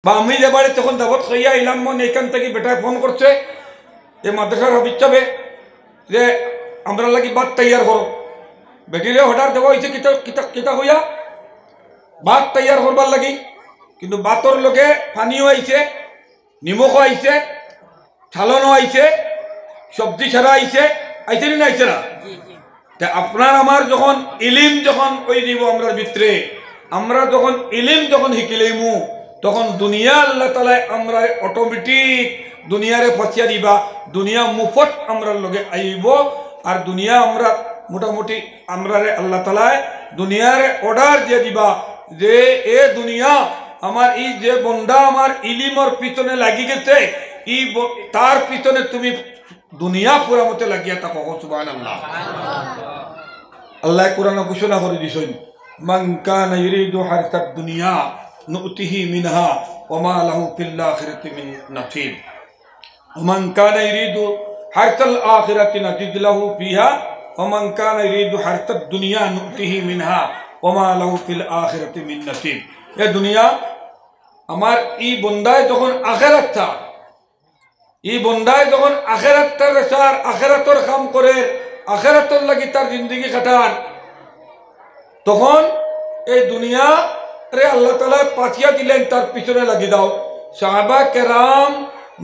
বা আমি যে বাড়ি তখন দাবত খাইয়া আইলাম মন এইখান থেকে বেটায় ফোন করছে যে মাদ্রাসার হাবিজ চাবে যে আমরা লাগি বাদ তৈয়ার করো বেটিরে অর্ডার দেওয়া হয়েছে কিতা কিতা কিতা হইয়া বাদ তৈয়ার করবার লাগি কিন্তু বাতর লোকে পানিও আইছে নিমখও আইছে ছালনও আইছে সবজি ছাড়া আইছে আইছে না আইছে না আপনার আমার যখন ইলিম যখন ওই দিব আমরা ভিতরে আমরা যখন ইলিম যখন শিকিলেমু তখন দুনিয়া আল্লাহ তাআলা আমরা অটোমেটিক দুনিয়ারে ফসিয়া দিবা দুনিয়া মুফত আমরা লগে আইব আর দুনিয়া আমরা মোটামুটি আমরা আল্লাহ তাআলা দুনিয়ারে অর্ডার দিয়ে দিবা যে এ দুনিয়া আমার এই যে বন্দা আমার ইলিমর পিছনে লাগি গেছে এই তার পিছনে তুমি দুনিয়া পুরা মতে লাগিয়া থাকো সুবহানাল্লাহ আল্লাহ কোরআনে ঘোষণা করে দিছেন মান কানা ইরিদু হারসাদ দুনিয়া নুতিহি মিনহা ওয়া মা লাহু ফিল আখিরাতি মিন নাসিব ওয়া মান কানা ইরিদু হারসাল আখিরাতি নাজিদ লাহু ফিহা ওয়া মান কানা ইরিদু হারসাদ দুনিয়া নুতিহি মিনহা ওয়া মা লাহু ফিল আখিরাতি মিন নাসিব এ দুনিয়া আমার এই বন্দায় যখন আখিরাত চায় এই বন্দায় যখন আখিরাতটার চার আখিরাতর কাম করে আখিরাতর লাগি তার জিন্দেগি কাটান তখন এই দুনিয়া রে আল্লাহ তাআলা পাঠিয়ে দিলেন তার পিছনে লাগি দাও সাহাবা কেরাম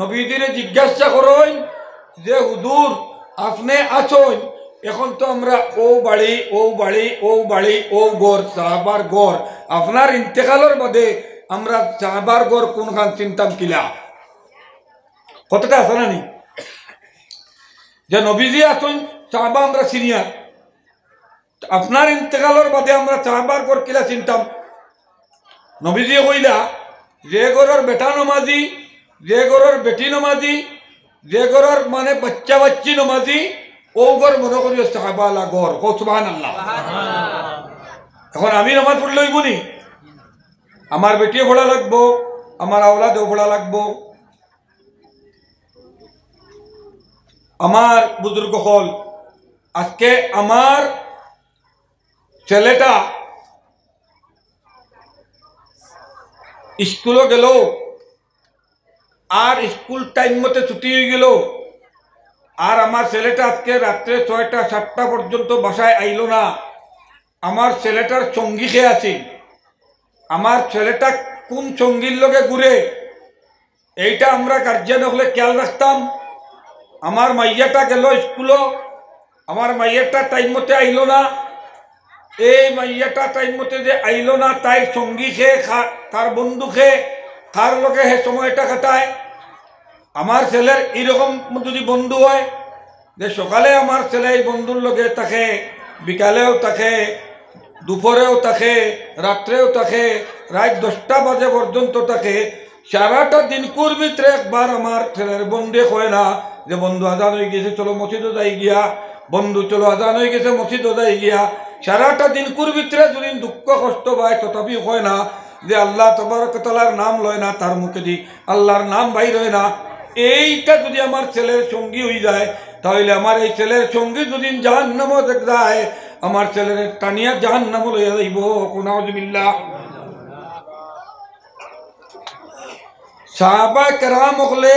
নবীজিরে জিজ্ঞাসা করেন যে হুজুর আপনি আছেন এখন তো আমরা ও বাড়ি ও বাড়ি ও বাড়ি ও ঘর সাহাবার ঘর আপনার ইন্তেকালের বাদে আমরা সাহাবার ঘর কোনখান চিন্তাম কিলা কতটা আছে না নি যে নবীজি আছেন সাহাবা আমরা সিনিয়র আপনার ইন্তেকালের বাদে আমরা সাহাবার ঘর কিলা চিন্তাম নবীজি কইলা যে ঘরের বেটা নমাজি যে ঘরের বেটি নমাজি যে ঘরের মানে বাচ্চা বাচ্চি নমাজি ও ঘর মনে করি সাহাবালা ঘর সুবহানাল্লাহ এখন আমি নামাজ পড়লে হইব নি আমার বেটিও পড়া লাগবো আমার আওলাদেও পড়া লাগবো আমার বুজুর্গ হল আজকে আমার ছেলেটা স্কুলে গেল আর স্কুল টাইম মতো ছুটি হয়ে গেল আর আমার ছেলেটা আজকে রাত্রে 6টা 7টা পর্যন্ত বাসায় আইল না আমার ছেলেটার সঙ্গী খেয়ে আছে আমার ছেলেটা কোন সঙ্গীর লগে ঘুরে এইটা আমরা গার্জিয়ান হলে খেয়াল রাখতাম আমার মাইয়াটা গেল স্কুলে আমার মাইয়াটা টাইম মতে আইল না এই মাইয়াটা টাইম মতে যে আইল না তাই সঙ্গী খেয়ে তার বন্ধু খেয়ে তার লগে হে সময়টা কাটায় আমার ছেলের এরকম যদি বন্ধু হয় যে সকালে আমার ছেলে এই বন্ধুর লগে থাকে বিকালেও থাকে দুপুরেও থাকে রাত্রেও থাকে রাত 10টা বাজে পর্যন্ত থাকে সারাটা দিন ভিতরে একবার আমার ছেলের বন্ধু হয় না যে বন্ধু আজান হয়ে গেছে চলো মসজিদে যাই গিয়া বন্ধু চলো আজান হয়ে গেছে মসজিদে যাই গিয়া সারাটা দিন ভিতরে যদি দুঃখ কষ্ট পায় তথাপি হয় না যে আল্লাহ তাবারক ওয়া তাআলার নাম লয় না তার মুখে দি আল্লাহর নাম বাইর হয় না এইটা যদি আমার ছেলের সঙ্গী হয়ে যায় তাহলে আমার এই ছেলের সঙ্গী যদি জাহান্নামে যায় আমার ছেলের টানিয়া জাহান্নামে লইয়া যাইব নাউযুবিল্লাহ সাহাবা কেরাম হলে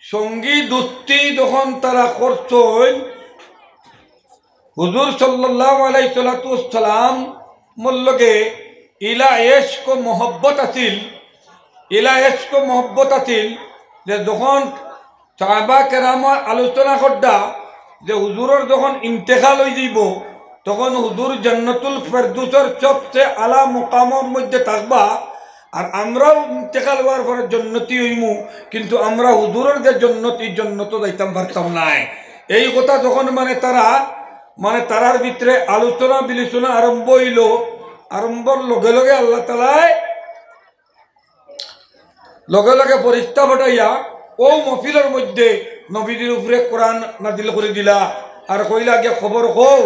সঙ্গী দুস্তি যখন তারা করছেন হুজুর সাল্লাল্লাহু আলাইহি সাল্লাম মল্লকে ইলা ইশক মোহব্বত আছিল যে যখন সাহাবা কেরাম আলোচনা করডা যে হুজুরের যখন ইন্তেকাল হয়ে যাইব তখন হুজুর জান্নাতুল ফেরদৌসের সবচেয়ে আলা মুকামের মধ্যে থাকবা আর আমরাও ইন্তেকাল হওয়ার পরে জান্নাতি হইমু কিন্তু আমরা হুজুরের যে জান্নাত যাইতাম পারতাম না এই কথা যখন তারার ভিতরে আলোচনা বিলোচনা আরম্ভ হইল আরম্ভর লগে লগে আল্লাহ তাআলা লগে লগে ফেরেশতা পাঠাইয়া ও মহফিলের মধ্যে নবীদের উপরে কোরআন নাযিল করে দিলা আর কইলা গিয়া খবর কও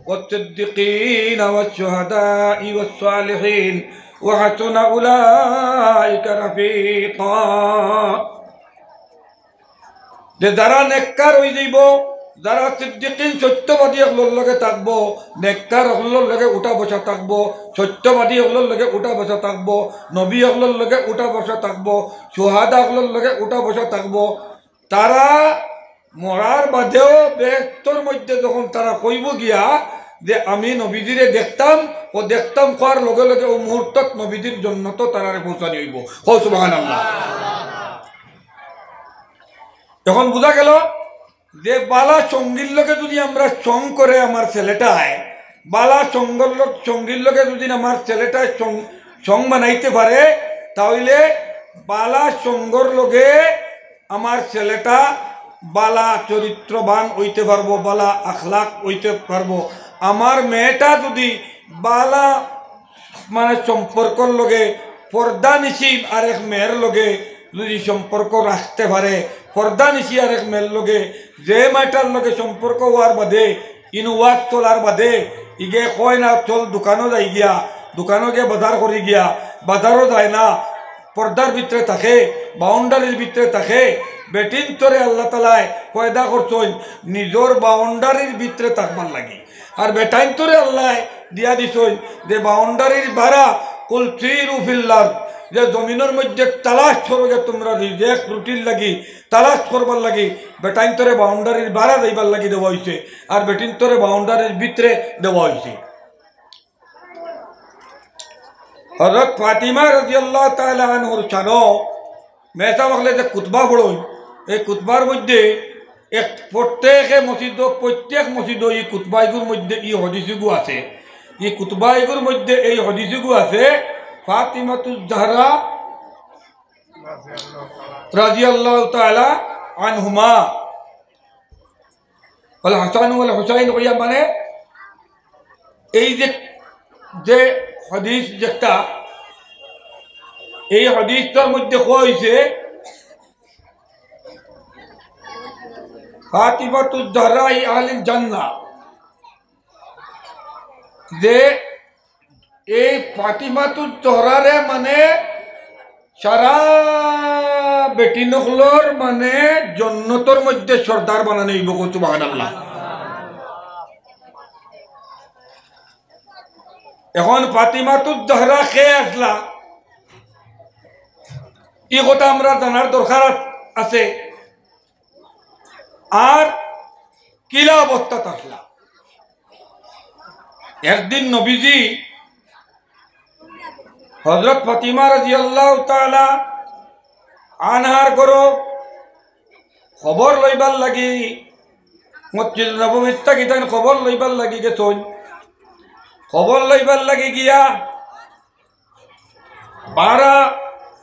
ওয়াসসিদ্দিকিন ওয়াশ-শুহাদা'i ওয়াস-সালিহিন ওয়া হাসুনা উলাইকা রাফিকা যে যারা নেককার হয়ে যাইব যারা সিদ্দিকিন সত্যবাদী হলোর লগে থাকবো, নেককার হলোর লগে উঠা বসা থাকবো, সত্যবাদী হলোর লগে উঠা বসা থাকবো, নবী হলোর লগে উঠা বসা থাকবো, সুহাদা হলোর লগে উঠা বসা থাকবো, তারা মরার বাদেও ব্যস্তর মধ্যে যখন তারা কইব গিয়া যে আমি নবীজিরে দেখতাম ও দেখতাম কোয়ার লগে লগে ও মুহূর্তত নবীজির জন্য তো তারারে পৌঁছানি হইব। হো সুবহানাল্লাহ। তখন বোঝা গেল যে বালা সঙ্গীর লোকে যদি আমরা সং করে আমার ছেলেটায়, বালা সঙ্গীর লোকে যদি আমার ছেলেটায় সং বানাইতে পারে, তাহলে বালা সঙ্গর লোকে আমার ছেলেটা বালা চরিত্রবান হইতে পারবো, বালা আখলাক হইতে পারবো। আমার মেয়েটা যদি বালা মানে সম্পর্কর লগে পর্দা নিশি আরেক মেয়ের লগে যদি সম্পর্ক রাখতে পারে, পর্দা নিশি আরেক মেয়ের লগে, যে মেয়েটার লগে সম্পর্ক হওয়ার বাদে ইনওয়াজ চলার বাদে ইগে কয় না চল দোকানও যাই গিয়া, দোকানও গিয়ে বাজার করি গিয়া, বাজারও যায় না, পর্দার ভিতরে থাকে, বাউন্ডারির ভিতরে থাকে, বেটিন তোরে আল্লাহ তালায় পয়দা করছেন নিজের বাউন্ডারির ভিতরে থাকবার লাগে। আর বেটাইন তোরে আল্লাহ দিয়া দিছেন যে বাউন্ডারির বাড়া কুলসির উফিল্লার, যে জমিনের মধ্যে তালাশ করবে তোমরা রিজেক রুটির লাগি তালাশ করবার লাগি, বেটাইন তোরে বাউন্ডারির বাড়া যাইবার লাগি দেওয়া হয়েছে, আর বেটিন তোরে বাউন্ডারির ভিতরে দেওয়া হয়েছে। হযরত ফাতিমা রাদিয়াল্লাহু তাআলা আনহার শানো মেসা বলে যে কুতবা পড়ই, এই কুতবার মধ্যে প্রত্যেক মসজিদ এই কুতবাইগুর মধ্যে এই হদিসগু আছে, এই কুতবাইগুর মধ্যে এই হদিসগু আছে ফাতিমাতুজ জাহরা রাদিয়াল্লাহু তাআলা আনহুমা ওয়াল হাসান ওয়াল হুসাইন কইয়া, মানে এই যে হাদিস যেটা, এই হাদিসটার মধ্যে কইছে ফাতিমাতুজ জাহরা আহলিল জান্নাহ, যে এই ফাতিমাতুজ জাহরারে মানে সারা বেটি নকলর মানে জন্নতর মধ্যে সর্দার বানানো হইব। সুবহানাল্লাহ। এখন ফাতিমাতুজ জাহরা কে আসলা এই কথা আমরা জানার দরকার আছে, আর কিলা অবস্থা আসলা। একদিন নবীজি হযরত ফাতিমা রাদিয়াল্লাহু তাআলা আনহার গরো খবর লইবার লাগি মসজিদ নববীত গিতান খবর লইবার লাগি গেছন। খবর লইবার লাগি গিয়া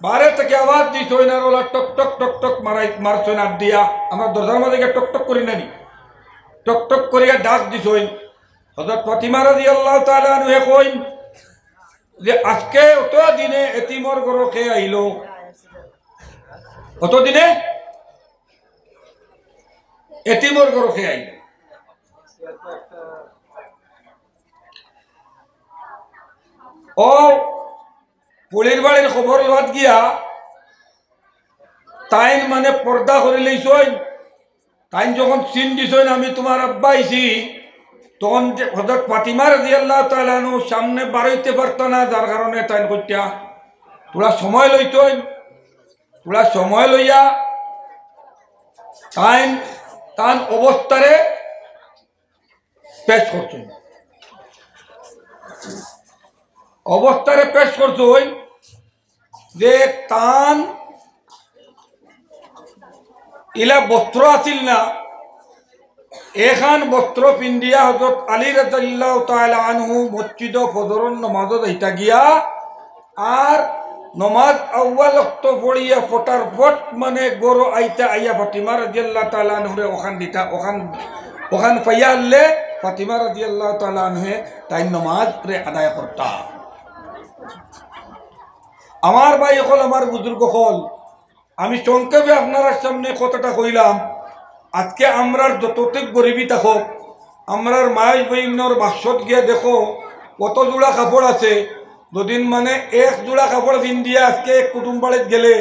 বারে থেকে আওয়াজ দিছই না, ওলা টক টক টক টক মারছই না দিয়া, আমরা দরজার মাঝে গিয়ে টক টক করি নানি, টক টক করিয়া ডাক দিছই। হযরত ফাতিমা রাদিয়াল্লাহু তাআলা আনহা কইন যে আজকে অত দিনে এতিমর ঘর কে আইলো, অত দিনে এতিমর ঘর কে আইলো। ও পুলির বাড়ির খবর লওয়াত গিয়া তাইন মানে পর্দা করে লইছই, তাইন যখন চিন দিছই আমি তোমার আব্বা আইছি, তখন হযরত ফাতিমা রাদিয়াল্লাহু তাআলা আনহু সামনে বাড়াইতে পারত না, যার কারণে তাইন কইতা তোরা সময় লইছই, তোরা সময় লইয়া তান অবস্থারে পেশ করছেন, অবস্থারে পেশ করছেন যে তান ইলা বস্ত্র আছিল না, এখান বস্ত্র পিন্দিয়া হযরত আলী রাদিয়াল্লাহু তাআলা আনহু মসজিদ ফজরের নামাজত আইতা গিয়া, আর নমাজ আউয়াল ওয়াক্ত পড়িয়া ফটাফট মানে গরো আইতা আইয়া ফাতিমা রাদিয়াল্লাহু তাআলা আনহুরে ওখান দিতা, ওখান পাইয়া আনলে ফাতিমা রাদিয়াল্লাহু তাআলা আনহু তাই নামাজ রে আদায় করতা। আমার ভাই হল, আমার বুজুর্গ হল, আমি সংক্ষেপে আপনার সামনে কতটা কইলাম। আজকে আমরার যতটুক গরিবী থাকুক, আমরার মাই বইনর বাসত গিয়ে দেখো কত জোড়া কাপড় আছে, দুদিন মানে এক জোড়া কাপড় পিন্দিয়া আজকে এক কুটুম বাড়িত গেলে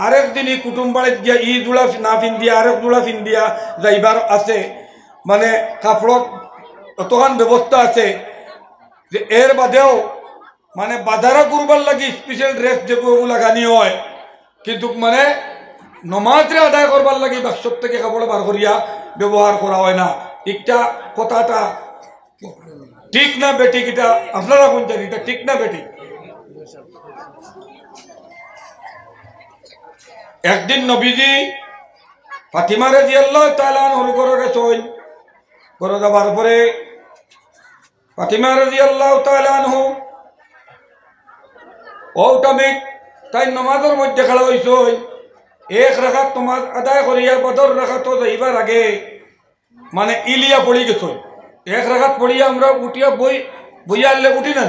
আরেক দিনই কুটুম বাড়িত গিয়া ই জোড়া না পিন্দিয়া আরেক জোড়া পিন্দিয়া যাইবার আছে। মানে কাপড়ত অতখান ব্যবস্থা আছে যে এর বাদেও মানে বাজারে করবার লাগি স্পেশাল ড্রেস যেগুলো লাগানি হয়, কিন্তু মানে নমাজরে আদায় করবার লাগি বাক্সর থেকে কাপড় বার করিয়া ব্যবহার করা হয় না। একটা কথাটা ঠিক না বেঠিক, এটা আপনারা কোনটা এটা ঠিক না বেঠিক? একদিন নবীজি ফাতিমা রাদিয়াল্লাহু তাআলা আনহার ঘরে গেছেন। ঘরে যাবার পরে ফাতিমা রাদিয়াল্লাহু তাআলা আনহা ওটামিক তাই নামাজের মধ্যে খেলা হইছেন। এক রাকাত নামাজ আদায় করিয়া বদর রাকাত যাইবার আগে মানে ইলিয়া পড়ি গেছেন। এক রাকাত পড়িয়া আমরা উঠিয়া বইয়া আনলে উঠি না,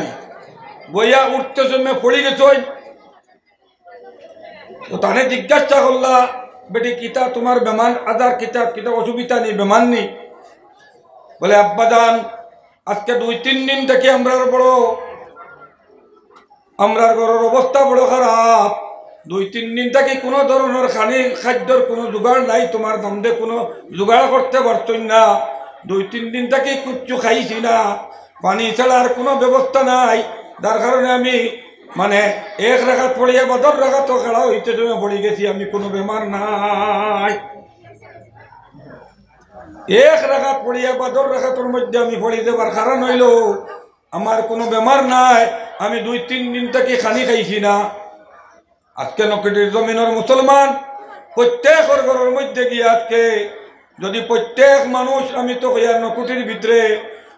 বইয়া উঠতে সময় পড়ি গেছেন। তো তানে জিজ্ঞাসা করলা, বেটি কিতা তোমার বেমান আদার কিতা কিতা অসুবিধা নেই, বেমান নেই? বলে আব্বাজান আজকে 2-3 দিন থেকে আমরার ঘরের অবস্থা বড় খারাপ। 2-3 দিন থেকে কোনো ধরনের খাদ্যর কোনো জোগাড় নাই, তোমার দামদে কোনো জোগাড় করতে পারছই না। 2-3 দিন থেকে কিচ্ছু খাইছি না, পানি ছাড়ার কোনো ব্যবস্থা নাই। যার কারণে আমি মানে এক রাকাত পড়িয়া বদর রাকাত খেলা হইতে তুমি পড়ে গেছি, আমি কোনো বেমার নাই। এক রাকাত পড়িয়া বদর রাকাতের মধ্যে আমি পড়ি দেবার কারণ হইল আমার কোনো বেমার নাই, আমি 2-3 দিন থেকে খানি খাইছি না। আজকে নকটির জমিনের মুসলমান প্রত্যেকের ঘরের মধ্যে গিয়ে আজকে যদি প্রত্যেক মানুষ আমি তো নকুটির ভিতরে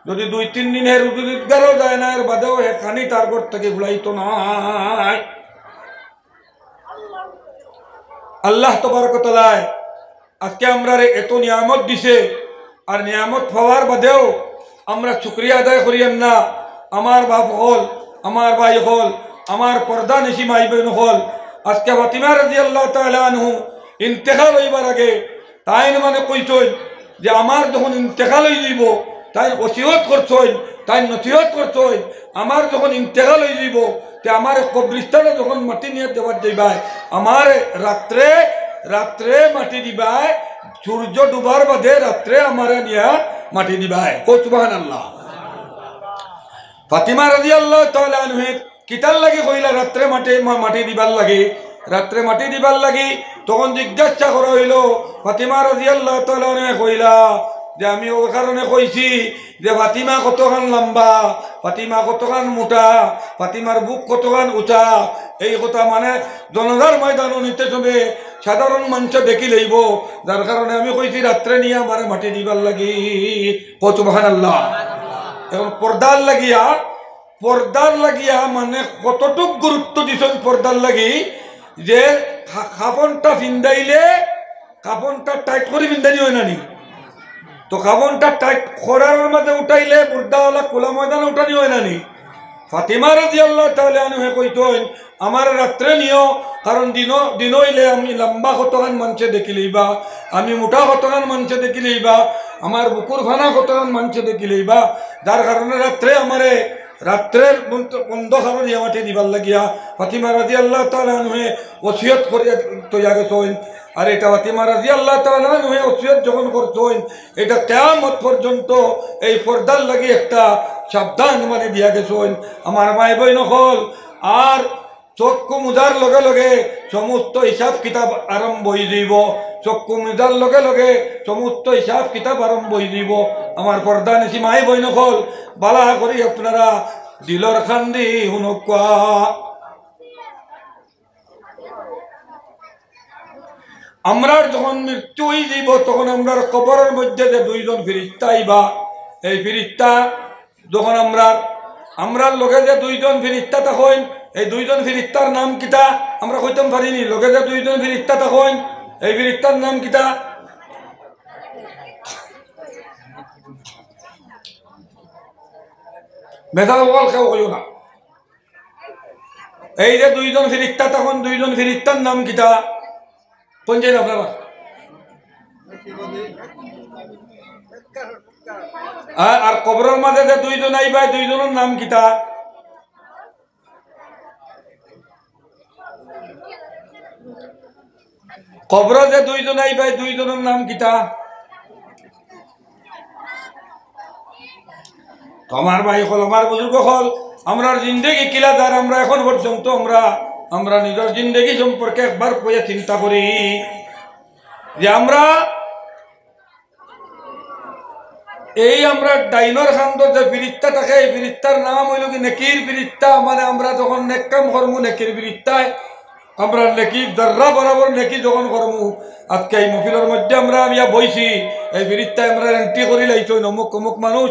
যদি 2-3 দিনের রোজগারও যায় না, এর বাদেও খানি তার ঘর থেকে ভুলাইতো নাই। আল্লাহ তবারক ওয়া তাআলা আজকে আমরা এত নিয়ামত দিছে, আর নিয়ামত পাওয়ার বাদেও আমরা শুকরিয়া আদায় করিয়েন না। আমার বাপ হল, আমার ভাই হল, আমার পর্দা নিশি মাই বোন হল, আজকে ফাতিমা রাদিয়াল্লাহু তাআলা আনহু ইন্তেকাল হইবার আগে তাই মানে কইছেন যে আমার যখন ইন্তেকাল হয়ে যাইব তাই ওসিয়ত করছেন, তাই নসিহত করছেন আমার যখন ইন্তেকাল হয়ে যাইব তে আমার কবরস্থানে যখন মাটি নিয়ে দেওয়ার যাইবাই আমার রাত্রে রাত্রে মাটি দিবাই, সূর্য ডুবার বাদে রাত্রে আমার নিয়ে মাটি দিবাই। কো সুবহানাল্লাহ। ফাতিমা রাদিয়াল্লাহু তাআলা আনহা কিতার লাগি কইলা রাত্রে মাটি দিবার লাগে, রাত্রে মাটি দিবার লাগি তখন জিজ্ঞাসা করা হইল। ফাতিমা রাদিয়াল্লাহু তাআলা আনহা কইলা যে আমি ওই কারণে কইছি যে ফাতিমা কতখান লম্বা, ফাতিমা কতখান মোটা, ফাতিমার বুক কতখান উঁচা, এই কথা মানে জনতার ময়দানও নিতে হবে, সাধারণ মানুষ দেখি লইব। যার কারণে আমি কইছি রাত্রে নিয়ে আমার মাটি দিবার লাগি। কো সুবহানাল্লাহ। এখন পর্দার লাগিয়া মানে কতটুক গুরুত্ব দিছেন পর্দার লাগি যে কাপড়টা ফিন্দাইলে কাপড়টা টাইট করে ফিন্দানি হয় না নি, তো কাপড়টা টাইট করার মাঝে উঠাইলে পর্দাওয়ালা খোলা ময়দানে উঠানি হয় না নি। ফাতিমা রাদিয়াল্লাহু তাআলা আনহা কইতেন আমার রাত্রে নিও, কারণ দিন হইলে আমি লম্বা কতখান মানুষে দেখি লইবা, আমি মোটা কতখান মানুষে দেখি লইবা, আমার বুকুর ফানা কতখান মানুষে দেখি লইবা। যার কারণে রাত্রে আমারে রাত্রের বন্ধ খাবার দিয়ে মাটি দিবার লাগিয়া ফাতিমা রাদিয়াল্লাহু তাআলা আনহা ওসিয়ত করিয়া তৈয়া গেছেন। আর এটা ফাতিমা রাদিয়াল্লাহু তাআলা আনহা ওসিয়ত যখন করছেন এটা কিয়ামত পর্যন্ত এই পর্দার লাগি একটা সাবধান মানে দিয়া গেছেন। আমার ভাই বোন হল আর চক্ষু মুদার লগে লগে সমস্ত হিসাব কিতাব আরম্ভ হয়ে যাইব, চক্ষু মুদার লগে লগে সমস্ত হিসাব কিতাব আরম্ভ হয়ে যাইব। আমার পর্দা নিশি মাই বইন হল বালা করি আপনারা দিলর খান্দি হুনকা। আমরা যখন মৃত্যু হয়ে যাইব তখন আমরা কবরের মধ্যে যে 2জন ফেরেশতা আইবা, এই ফেরেশতা যখন আমরা লগে যে 2জন ফেরেশতা তখন এই 2জন ফেরেশতার নাম কিতা আমরা কইতাম পারিনি। লগে যে 2জন ফেরেশতা তখন এই ফেরেশতার নাম কিতা? মেধা বল কেউ কইও না। এই যে 2জন ফেরেশতা তখন 2জন ফেরেশতার নাম কিতা কোন যাই আপনারা? আর কবরের মাঝে যে 2জন আইবা 2জনের নাম কিতা? কবরে যে 2জন আইবা 2জনের নাম কিতা? তো আমার ভাই হল, আমার বুজুর্গ হল, আমরা জিন্দেগি কিলাদার, আমরা এখন পর্যন্ত আমরা নিজের জিন্দেগি সম্পর্কে একবার পড়ে চিন্তা করি যে আমরা ডাইনর খান্দর যে বিরিত্তা থাকে, এই বিরিত্তার নাম হইল কি নেকির বিরিত্তা। মানে আমরা যখন নেকাম করমু নেকির বিরিত্তায় আমরা নেকি দর্রা বরাবর নেকি যখন করমু, আজকে এই মফিলের মধ্যে আমরা বইছি, এই বিরিত্তায় আমরা এন্ট্রি করি লাইছই, অমুক অমুক মানুষ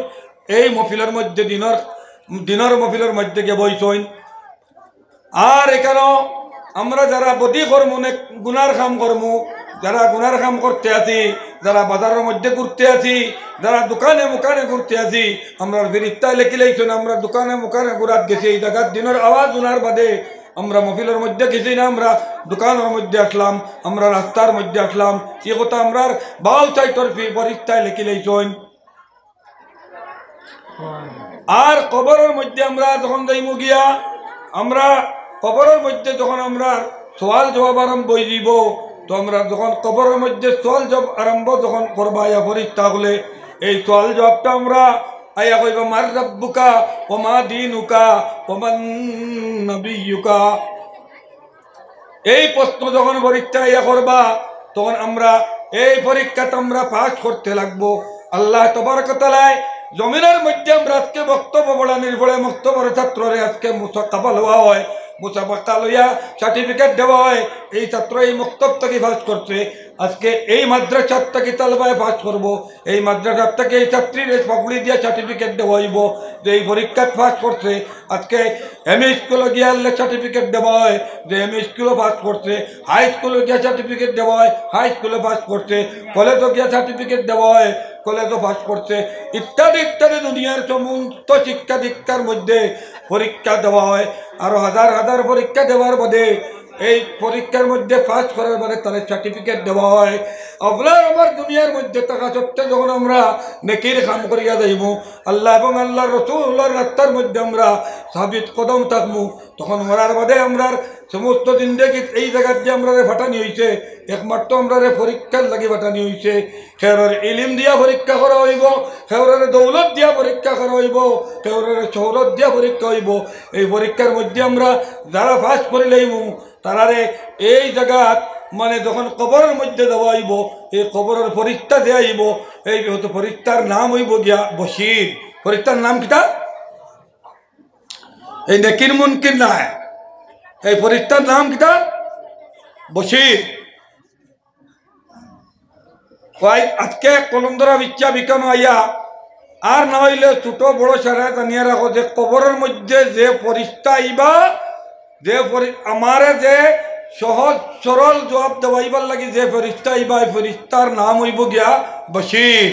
এই মফিলের মধ্যে দিনের মফিলের মধ্যে গিয়ে বইছই। আর এখানে আমরা যারা বদি কর্মু গুনার কাম কর্মু, যারা গুনার কাম করতে আছি, যারা বাজারের মধ্যে ঘুরতে আছি, যারা দোকানে মুখানে ঘুরতে আছি, আমরা বিরিত্তায় লেখি লাইছই না আমরা দোকানে মুখানে ঘুরাত গেছি। এই জায়গার দিনের আওয়াজ উনার বাদে আমরা মফিলের মধ্যে গেছি না, আমরা দোকানের মধ্যে আসলাম, আমরা রাস্তার মধ্যে আসলাম, এ কথা আমরা বাউ চাইতর পরিত্যায় লেখি লাইছই। আর কবরের মধ্যে আমরা যখন যাইমু গিয়া, আমরা কবরের মধ্যে যখন আমরা সওয়াল জবাব আরম্ভ হয়ে দিব, তো আমরা যখন কবরের মধ্যে সওয়াল জবাব আরম্ভ যখন করবা ইয়া ফরিস্তা হলে, এই সওয়াল জবাবটা আমরা আয়া কইবা মার রাব্বুকা ওয়া মা দীনুকা ওয়া মান নবিয়্যুকা। এই প্রশ্ন যখন পরীক্ষা ইয়া করবা, তখন আমরা এই পরীক্ষাটা আমরা পাস করতে লাগবো। আল্লাহ তাবারক ওয়া তাআলা জমিনের মধ্যে আমরা আজকে বক্তব্য বলানির পরে বক্তব্যের ছাত্ররে আজকে মুসাকাবা লওয়া হয়, মুসাবাকা লইয়া সার্টিফিকেট দেওয়া হয়। এই ছাত্র এই মক্তব থেকে পাস করছে, আজকে এই মাদ্রাসার থেকে তালবায় পাস করব, এই মাদ্রাসার থেকে এই ছাত্রীর পাগড়ি দিয়ে সার্টিফিকেট দেওয়া হইব যে এই পরীক্ষা পাস করছে। আজকে এম ই স্কুলে গিয়ে সার্টিফিকেট দেওয়া হয় যে এম ই স্কুলে পাস করছে, হাই স্কুলে গিয়ে সার্টিফিকেট দেওয়া হয় হাই স্কুলে পাস করছে, কলেজে গিয়ে সার্টিফিকেট দেওয়া হয় কলেজও পাস করছে, ইত্যাদি ইত্যাদি দুনিয়ার সমস্ত শিক্ষা দীক্ষার মধ্যে পরীক্ষা দেওয়া হয়। আরো হাজার হাজার পরীক্ষা দেওয়ার বাদে এই পরীক্ষার মধ্যে পাস করার বাদে তাদের সার্টিফিকেট দেওয়া হয়। আপনার আমার দুনিয়ার মধ্যে থাকা সত্ত্বে যখন আমরা নেকির কাম করিয়া যাইব, আল্লাহ এবং আল্লাহ রসুল্লাহর রাস্তার মধ্যে আমরা সাবিত কদম থাকবো, তখন মরার বাদে আমরা সমস্ত জিন্দেগি এই জায়গার যে আমরা ফাটানি হয়েছে, একমাত্র আমরা পরীক্ষার লাগি ফাটানি হয়েছে। খেউরের ইলিম দিয়া পরীক্ষা করা হইব, খেউরের দৌলত দিয়া পরীক্ষা করা হইব, খেউরের শহরত দিয়া পরীক্ষা হইব। এই পরীক্ষার মধ্যে আমরা যারা পাস করে লইব, তারারে এই জায়গাত মানে যখন কবরের মধ্যে দেওয়া হইব, এই কবরের পরীক্ষা দেওয়া হইব। এই পরীক্ষার নাম হইব গিয়া বশির। পরীক্ষার নাম কিটা? এই নেকির মুনকির নাই, এই পরীক্ষার নাম কিটা? বশির। আজকে কলম ধরা বিচ্ছা বিকানো আইয়া আর না হইলে ছোট বড় সারা জানিয়ে রাখো যে কবরের মধ্যে যে পরীক্ষা আইবা, যে আমারে যে সহজ সরল জবাব দেওয়াইবার লাগি যে ফেরিস্তা আইবা, এই ফেরিস্তার নাম হইব গিয়া বশির।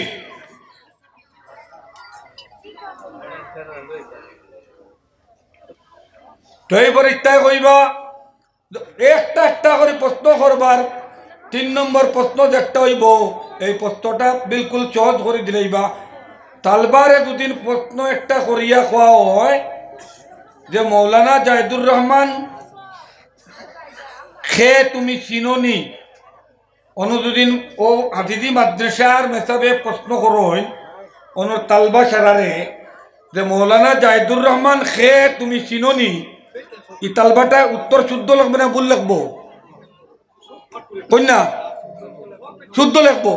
তো এই পরীক্ষায় কইবা একটা একটা করে প্রশ্ন করবার, 3 নম্বর প্রশ্ন যেটা হইব এই প্রশ্নটা বিলকুল সহজ করে দিলেইবা। তালবারে দুদিন প্রশ্ন একটা করিয়া খাওয়া হয় যে মৌলানা জাহিদুর রহমান খে তুমি চিননি, অনুদিন ও হাফিজি মাদ্রাসার মেসাবে প্রশ্ন করো হয় অনু তালবা সারারে যে মৌলানা জাহিদুর রহমান খে তুমি চিননি, ই তালবাটা উত্তর শুদ্ধ লাগবে না ভুল লাগবো? কন্যা শুদ্ধ লাগবো,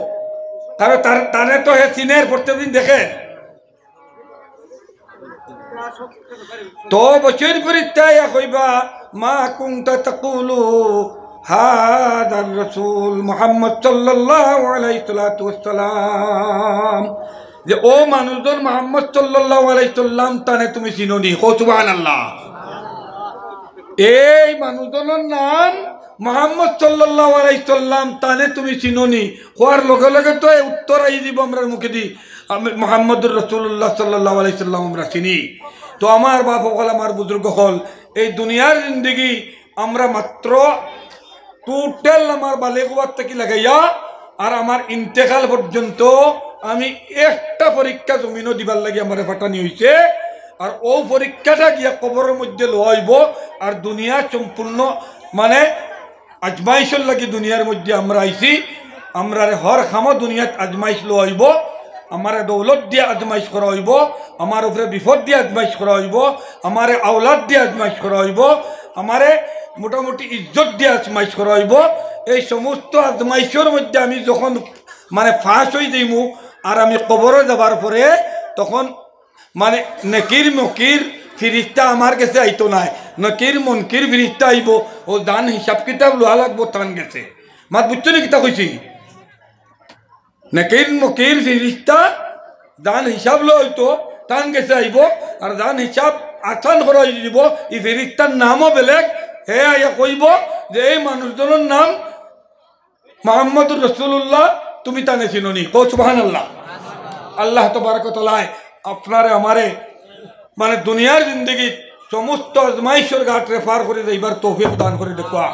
কারণ তারে তো হে চিনের প্রত্যেকদিন দেখে। তো বছর পরীক্ষায় কইবা মা কুনতা তাকুলু হাদার রাসূল মুহাম্মদ সাল্লাল্লাহু আলাইহি ওয়াসাল্লাম, যে ও মানুষজন মুহাম্মদ সাল্লাল্লাহু আলাইহি সাল্লাম তানে তুমি চিনোনি? ও সুবহানাল্লাহ। এই মানুষজনের নাম মুহাম্মদ সাল্লাল্লাহু আলাইহি সাল্লাম, তানে তুমি চিনোনি? হওয়ার লগে লগে তো উত্তর আই দিব আমরা মুখে দি মুহাম্মদুর রাসূলুল্লাহ সাল্লাল্লাহু আলাইহি সাল্লাম আমরা চিনি। তো আমার বাপ হল, আমার বুজুর্গ হল, এই দুনিয়ার জিন্দগি আমরা মাত্র টোটাল আমার বালেগুয়ার থেকে লাগাইয়া আর আমার ইন্তেকাল পর্যন্ত আমি একটা পরীক্ষা জমিনও দিবার লাগে আমার ফাটানি হয়েছে। আর ও পরীক্ষাটা গিয়া কবরের মধ্যে লইব, আর দুনিয়া সম্পূর্ণ মানে আজমাইশের লাগে দুনিয়ার মধ্যে আমরা আইছি। আমরা হর খামো দুনিয়াত আজমাইশ লইব, আমার দৌলত দিয়ে আজমাইশ করা হইব, আমার উপরে বিপদ দিয়ে আজমাইশ করা হইব, আমারে আওলাদ দিয়ে আজমাইশ করা হইব, আমারে মোটামুটি ইজ্জত দিয়ে আজমাইশ করা হইব। এই সমস্ত আজমাইশের মধ্যে আমি যখন মানে ফাঁস হয়ে যাইমু আর আমি কবরে যাবার পরে তখন মানে নকির মকির ফিরিস্তা আমার কাছে আইতো নাই, নকির মনকির ফিরিস্তা আইব, ও দান হিসাব কিতাব লোহা লাগবো তান গেছে। মাত বুঝছো নি কিতা কইছি? নকির মকির ফিরিস্তা দান হিসাব লো হইতো তান গেছে আইব, আর দান হিসাব আসান করা দিব। এই ফিরিস্তার নামও বেলেগ। হে আইয়া কইব যে এই মানুষজনের নাম মুহাম্মদুর রাসূলুল্লাহ, তুমি তানে চিনোনি? কও সুবহানাল্লাহ। আল্লাহ তবারক ওয়া তাআলা আপনারে আমারে মানে দুনিয়ার জিন্দগি সমস্ত আজমাইশের ঘাটরে পার করে যাইবার তৌফিক দান করে দেখুয়া।